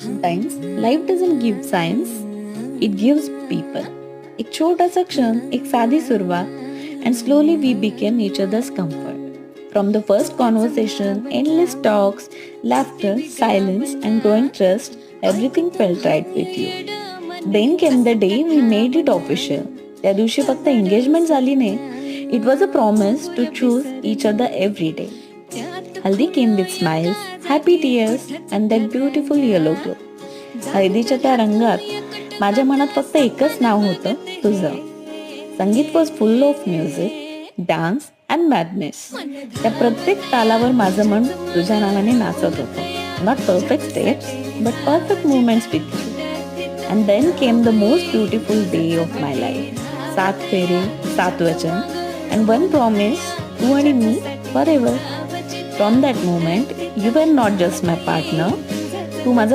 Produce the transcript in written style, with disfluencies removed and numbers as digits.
Sometimes life doesn't give signs, it gives people. एक छोटासा क्षण, एक साधी सुरुवात, and slowly we became each other's comfort. From the first conversation, endless talks, laughter, silence, and growing trust, everything felt right with you. Then came the day we made it official. त्या दिवशी फक्त engagement झाली नाही, it was a promise to choose each other every day. हल्दी came with smiles, happy tears, and that beautiful yellow glow. हळदीच्या त्या रंगात माझ्या मनात फक्त एकच नाव होतं, तुझं. Sangeet was full of music, dance and madness. त्या प्रत्येक तालावर माझं मन तुझ्या नावाने नाचत होतं. Not perfect steps, but perfect movements with you. And then came the most beautiful day of my life. 7 फेरे, 7 वचन, अँड वन प्रॉमिस, तू आणि मी forever. From that moment you were not just my partner, तू माझं